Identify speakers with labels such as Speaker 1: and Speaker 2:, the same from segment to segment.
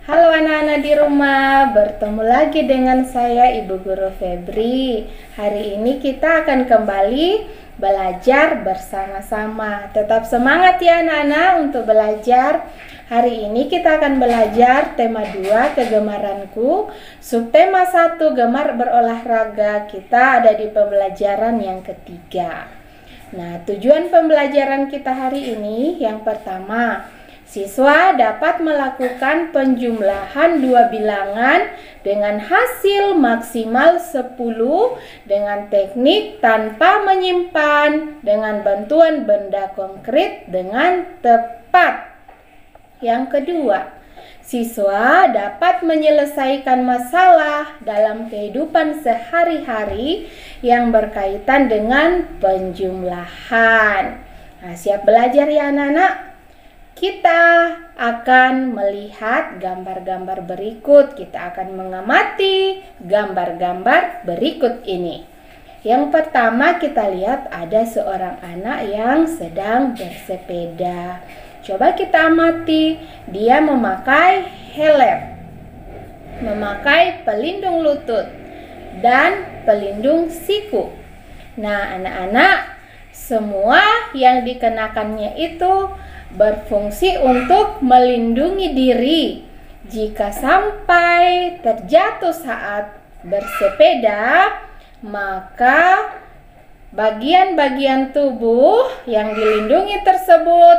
Speaker 1: Halo anak-anak di rumah, bertemu lagi dengan saya Ibu Guru Febri. Hari ini kita akan kembali belajar bersama-sama. Tetap semangat ya anak-anak untuk belajar. Hari ini kita akan belajar tema 2 kegemaranku. Subtema 1 gemar berolahraga. Kita ada di pembelajaran yang ketiga. Nah, tujuan pembelajaran kita hari ini yang pertama, siswa dapat melakukan penjumlahan dua bilangan dengan hasil maksimal 10 dengan teknik tanpa menyimpan dengan bantuan benda konkret dengan tepat. Yang kedua, siswa dapat menyelesaikan masalah dalam kehidupan sehari-hari yang berkaitan dengan penjumlahan. Nah, siap belajar ya anak-anak? Kita akan melihat gambar-gambar berikut. Kita akan mengamati gambar-gambar berikut ini. Yang pertama kita lihat ada seorang anak yang sedang bersepeda. Coba kita amati, dia memakai helm, memakai pelindung lutut, dan pelindung siku. Nah, anak-anak, semua yang dikenakannya itu berfungsi untuk melindungi diri jika sampai terjatuh saat bersepeda, maka bagian-bagian tubuh yang dilindungi tersebut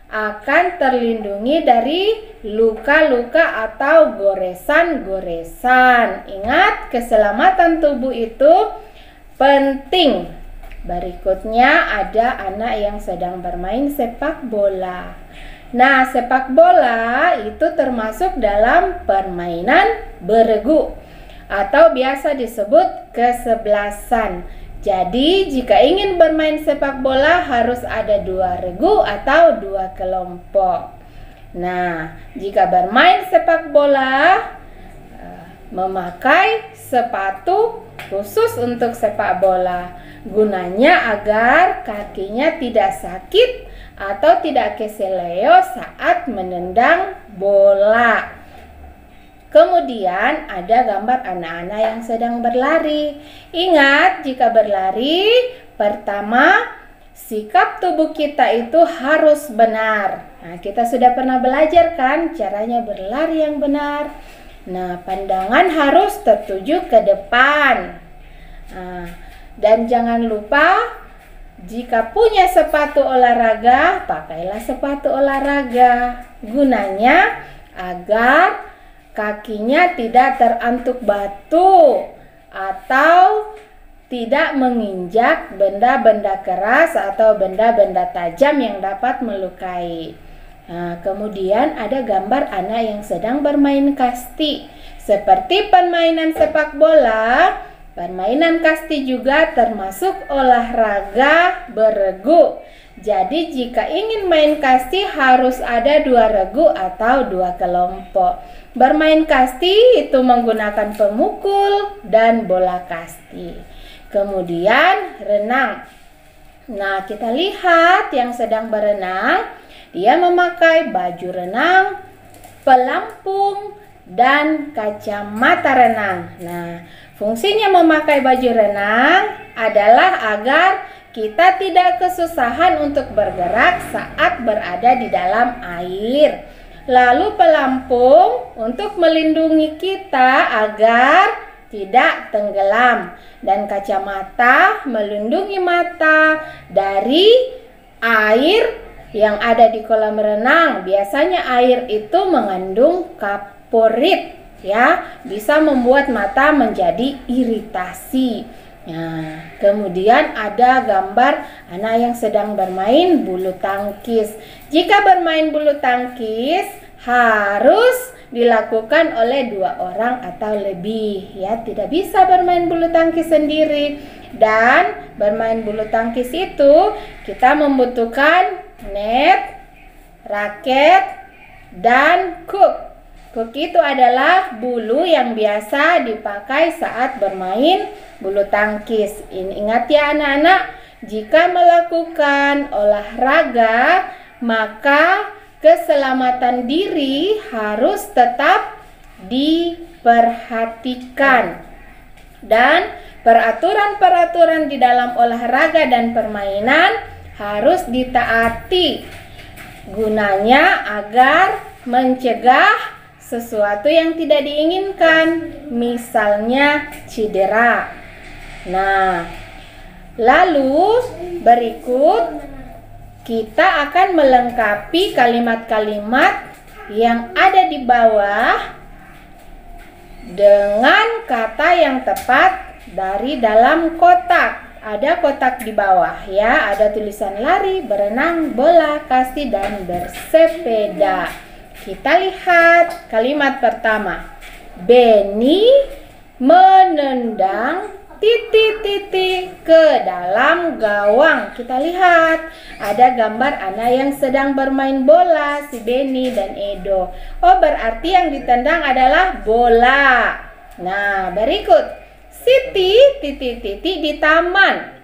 Speaker 1: akan terlindungi dari luka-luka atau goresan-goresan. Ingat, keselamatan tubuh itu penting. Berikutnya ada anak yang sedang bermain sepak bola. Nah, sepak bola itu termasuk dalam permainan beregu atau biasa disebut kesebelasan. Jadi, jika ingin bermain sepak bola harus ada 2 regu atau 2 kelompok. Nah, jika bermain sepak bola memakai sepatu khusus untuk sepak bola. Gunanya agar kakinya tidak sakit atau tidak keseleo saat menendang bola. Kemudian ada gambar anak-anak yang sedang berlari. Ingat, jika berlari, pertama sikap tubuh kita itu harus benar. Nah, kita sudah pernah belajar kan caranya berlari yang benar. Nah, pandangan harus tertuju ke depan. Nah, dan jangan lupa, jika punya sepatu olahraga, pakailah sepatu olahraga. Gunanya agar kakinya tidak terantuk batu atau tidak menginjak benda-benda keras atau benda-benda tajam yang dapat melukai. Nah, kemudian ada gambar anak yang sedang bermain kasti. Seperti permainan sepak bola, permainan kasti juga termasuk olahraga beregu. Jadi jika ingin main kasti harus ada 2 regu atau 2 kelompok. Bermain kasti itu menggunakan pemukul dan bola kasti. Kemudian renang. Nah, kita lihat yang sedang berenang, dia memakai baju renang, pelampung, dan kacamata renang. Nah, fungsinya memakai baju renang adalah agar kita tidak kesusahan untuk bergerak saat berada di dalam air. Lalu pelampung untuk melindungi kita agar tidak tenggelam. Dan kacamata melindungi mata dari air yang ada di kolam renang. Biasanya air itu mengandung kaporit, ya, bisa membuat mata menjadi iritasi. Nah, kemudian ada gambar anak yang sedang bermain bulu tangkis. Jika bermain bulu tangkis harus dilakukan oleh 2 orang atau lebih, ya, tidak bisa bermain bulu tangkis sendiri. Dan bermain bulu tangkis itu kita membutuhkan net, raket, dan hook. Hook itu adalah bulu yang biasa dipakai saat bermain bulu tangkis. Ingat ya anak-anak, jika melakukan olahraga maka keselamatan diri harus tetap diperhatikan. Dan peraturan-peraturan di dalam olahraga dan permainan harus ditaati. Gunanya agar mencegah sesuatu yang tidak diinginkan, misalnya cedera. Nah, lalu berikut kita akan melengkapi kalimat-kalimat yang ada di bawah dengan kata yang tepat dari dalam kotak. Ada kotak di bawah ya, ada tulisan lari, berenang, bola kasti, dan bersepeda. Kita lihat kalimat pertama. Benny menendang titik-titik ke dalam gawang. Kita lihat ada gambar anak yang sedang bermain bola, si Benny dan Edo. Oh, berarti yang ditendang adalah bola. Nah, berikut Siti titik-titik di taman.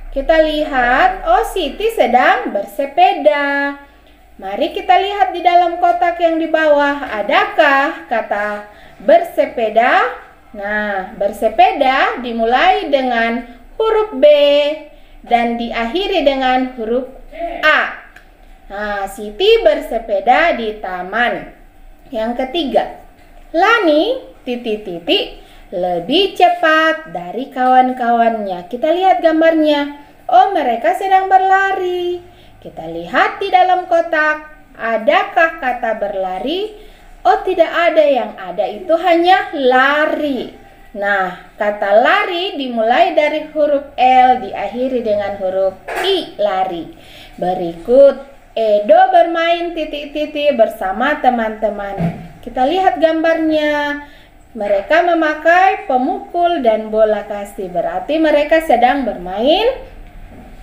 Speaker 1: Kita lihat, oh Siti sedang bersepeda. Mari kita lihat di dalam kotak yang di bawah, adakah kata bersepeda? Nah, bersepeda dimulai dengan huruf B dan diakhiri dengan huruf A. Nah, Siti bersepeda di taman. Yang ketiga, Lani titik-titik lebih cepat dari kawan-kawannya. Kita lihat gambarnya. Oh, mereka sedang berlari. Kita lihat di dalam kotak, adakah kata berlari? Oh, tidak ada, yang ada itu hanya lari. Nah, kata lari dimulai dari huruf L, diakhiri dengan huruf I, lari. Berikut, Edo bermain titik-titik bersama teman-teman. Kita lihat gambarnya. Mereka memakai pemukul dan bola kasti. Berarti mereka sedang bermain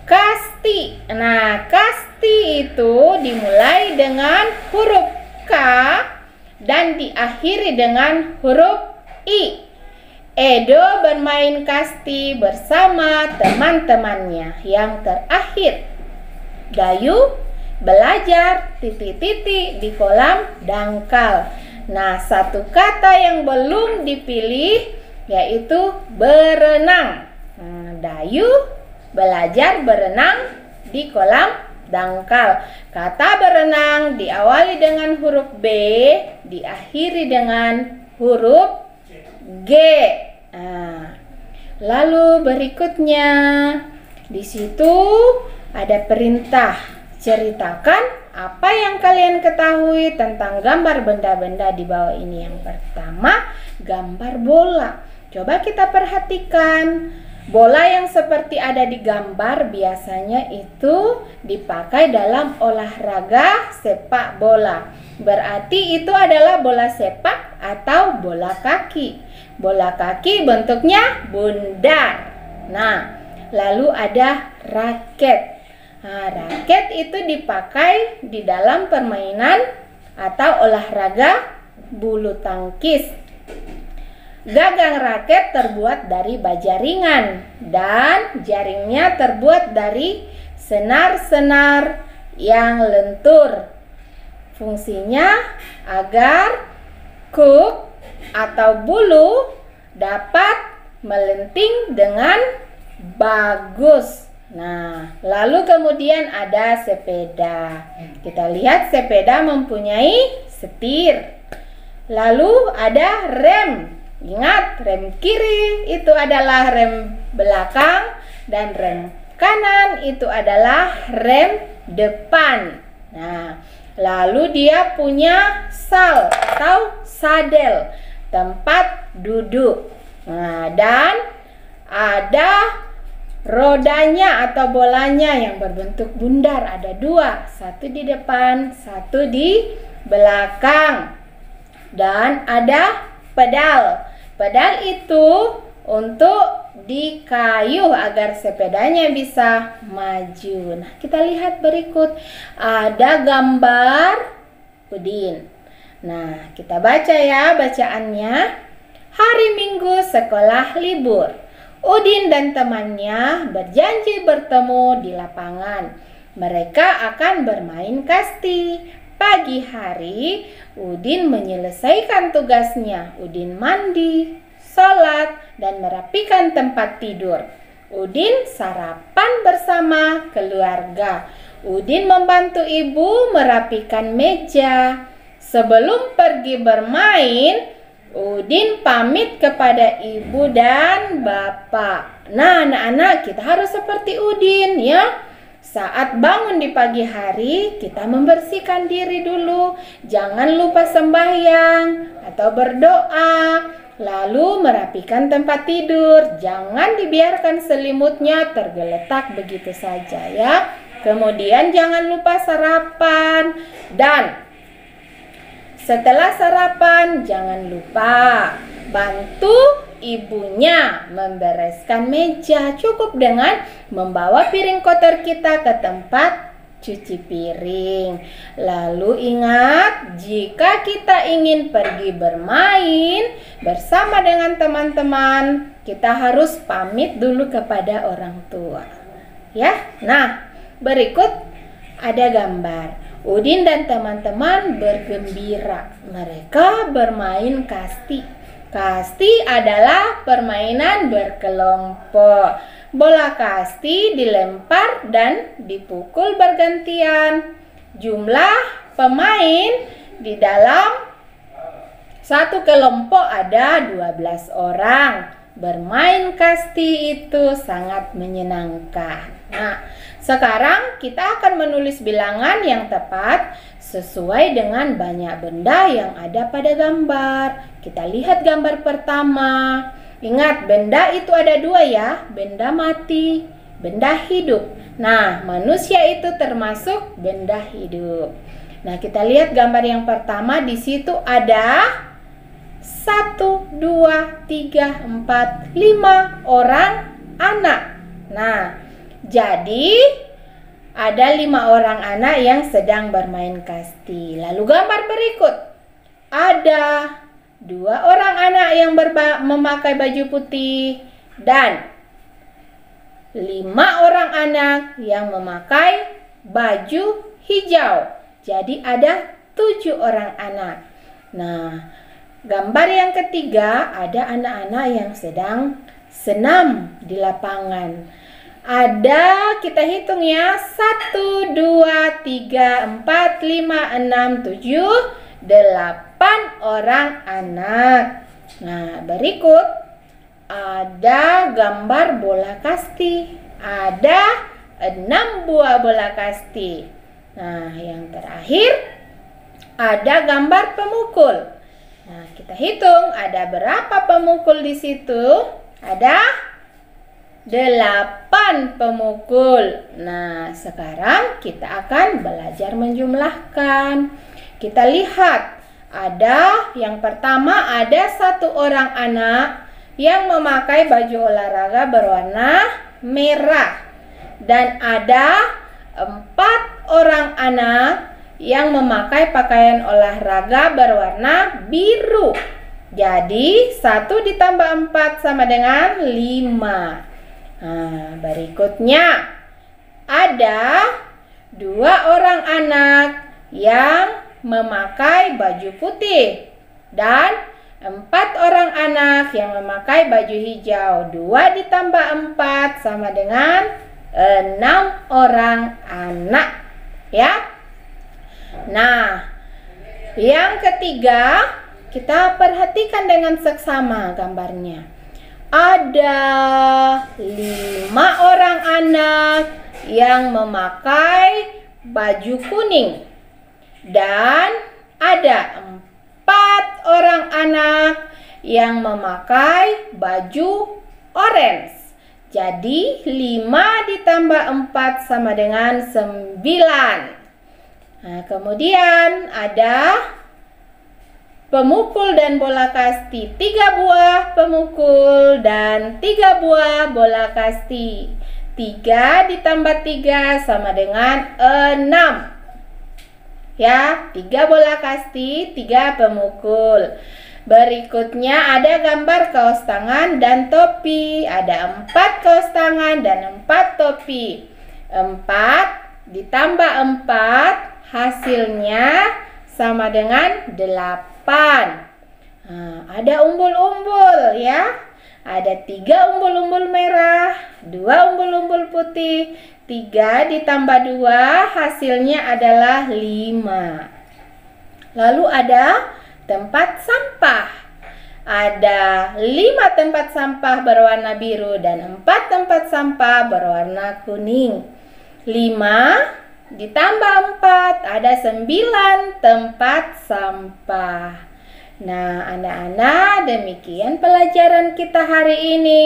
Speaker 1: kasti. Nah, kasti itu dimulai dengan huruf K dan diakhiri dengan huruf I. Edo bermain kasti bersama teman-temannya. Yang terakhir, Dayu belajar titik-titik di kolam dangkal. Nah, satu kata yang belum dipilih yaitu berenang. Dayu belajar berenang di kolam dangkal. Kata berenang diawali dengan huruf B, diakhiri dengan huruf G. Nah, lalu berikutnya di situ ada perintah. Ceritakan apa yang kalian ketahui tentang gambar benda-benda di bawah ini. Yang pertama, gambar bola. Coba kita perhatikan. Bola yang seperti ada di gambar biasanya itu dipakai dalam olahraga sepak bola. Berarti itu adalah bola sepak atau bola kaki. Bola kaki bentuknya bundar. Nah, lalu ada raket. Nah, raket itu dipakai di dalam permainan atau olahraga bulu tangkis. Gagang raket terbuat dari baja ringan dan jaringnya terbuat dari senar-senar yang lentur. Fungsinya agar kuk atau bulu dapat melenting dengan bagus. Nah, lalu kemudian ada sepeda. Kita lihat sepeda mempunyai setir. Lalu ada rem. Ingat, rem kiri itu adalah rem belakang dan rem kanan itu adalah rem depan. Nah, lalu dia punya sal atau sadel, tempat duduk. Nah, dan ada rodanya atau bolanya yang berbentuk bundar. Ada dua, satu di depan, satu di belakang. Dan ada pedal. Pedal itu untuk dikayuh agar sepedanya bisa maju. Nah, kita lihat berikut. Ada gambar Udin. Nah, kita baca ya bacaannya. Hari Minggu sekolah libur. Udin dan temannya berjanji bertemu di lapangan. Mereka akan bermain kasti. Pagi hari, Udin menyelesaikan tugasnya. Udin mandi, sholat, dan merapikan tempat tidur. Udin sarapan bersama keluarga. Udin membantu ibu merapikan meja. Sebelum pergi bermain, Udin pamit kepada ibu dan bapak. Nah, anak-anak, kita harus seperti Udin ya. Saat bangun di pagi hari, kita membersihkan diri dulu. Jangan lupa sembahyang atau berdoa. Lalu merapikan tempat tidur. Jangan dibiarkan selimutnya tergeletak begitu saja ya. Kemudian jangan lupa sarapan. Dan setelah sarapan, jangan lupa bantu ibunya membereskan meja. Cukup dengan membawa piring kotor kita ke tempat cuci piring. Lalu ingat, jika kita ingin pergi bermain bersama dengan teman-teman, kita harus pamit dulu kepada orang tua. Ya. Nah, berikut ada gambar. Udin dan teman-teman bergembira. Mereka bermain kasti. Kasti adalah permainan berkelompok. Bola kasti dilempar dan dipukul bergantian. Jumlah pemain di dalam satu kelompok ada 12 orang. Bermain kasti itu sangat menyenangkan. Nah, sekarang kita akan menulis bilangan yang tepat sesuai dengan banyak benda yang ada pada gambar. Kita lihat gambar pertama. Ingat, benda itu ada dua ya, benda mati, benda hidup. Nah, manusia itu termasuk benda hidup. Nah, kita lihat gambar yang pertama. Di situ ada 1, 2, 3, 4, 5 orang anak. Nah, jadi ada 5 orang anak yang sedang bermain kasti. Lalu gambar berikut. Ada 2 orang anak yang memakai baju putih dan 5 orang anak yang memakai baju hijau. Jadi ada 7 orang anak. Nah, gambar yang ketiga ada anak-anak yang sedang senam di lapangan. Ada, kita hitung ya, 1, 2, 3, 4, 5, 6, 7, 8 orang anak. Nah, berikut ada gambar bola kasti. Ada 6 buah bola kasti. Nah, yang terakhir ada gambar pemukul. Nah, kita hitung ada berapa pemukul di situ? Ada 8 pemukul. Nah, sekarang kita akan belajar menjumlahkan. Kita lihat, ada yang pertama ada 1 orang anak yang memakai baju olahraga berwarna merah. Dan ada 4 orang anak yang memakai pakaian olahraga berwarna biru. Jadi 1 ditambah 4 sama dengan 5. Nah, berikutnya ada 2 orang anak yang memakai baju putih dan 4 orang anak yang memakai baju hijau. 2 ditambah 4 sama dengan 6 orang anak. Ya. Nah, yang ketiga, kita perhatikan dengan seksama gambarnya. Ada 5 orang anak yang memakai baju kuning dan ada 4 orang anak yang memakai baju orange. Jadi 5 ditambah 4 sama dengan 9. Nah, kemudian ada pemukul dan bola kasti. 3 buah pemukul dan 3 buah bola kasti. 3 ditambah 3 sama dengan 6. Ya, 3 bola kasti, 3 pemukul. Berikutnya ada gambar kaos tangan dan topi. Ada 4 kaos tangan dan 4 topi. 4 ditambah 4 hasilnya sama dengan 8. Nah, ada umbul-umbul ya. Ada 3 umbul-umbul merah, 2 umbul-umbul putih. 3 ditambah 2 hasilnya adalah 5. Lalu ada tempat sampah. Ada 5 tempat sampah berwarna biru dan 4 tempat sampah berwarna kuning. 5 ditambah 4 ada 9 tempat sampah. Nah, anak-anak, demikian pelajaran kita hari ini.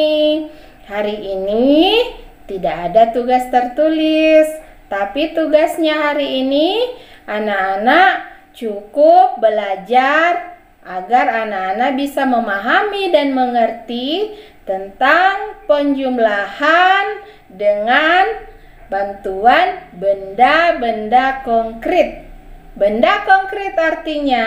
Speaker 1: Hari ini tidak ada tugas tertulis, tapi tugasnya hari ini anak-anak cukup belajar agar anak-anak bisa memahami dan mengerti tentang penjumlahan dengan bantuan benda-benda konkret. Benda konkret artinya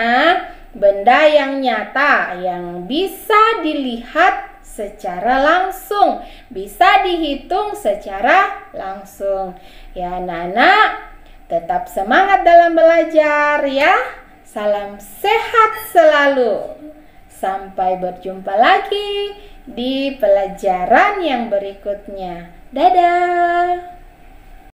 Speaker 1: benda yang nyata, yang bisa dilihat secara langsung, bisa dihitung secara langsung. Ya anak-anak, tetap semangat dalam belajar ya. Salam sehat selalu. Sampai berjumpa lagi di pelajaran yang berikutnya. Dadah.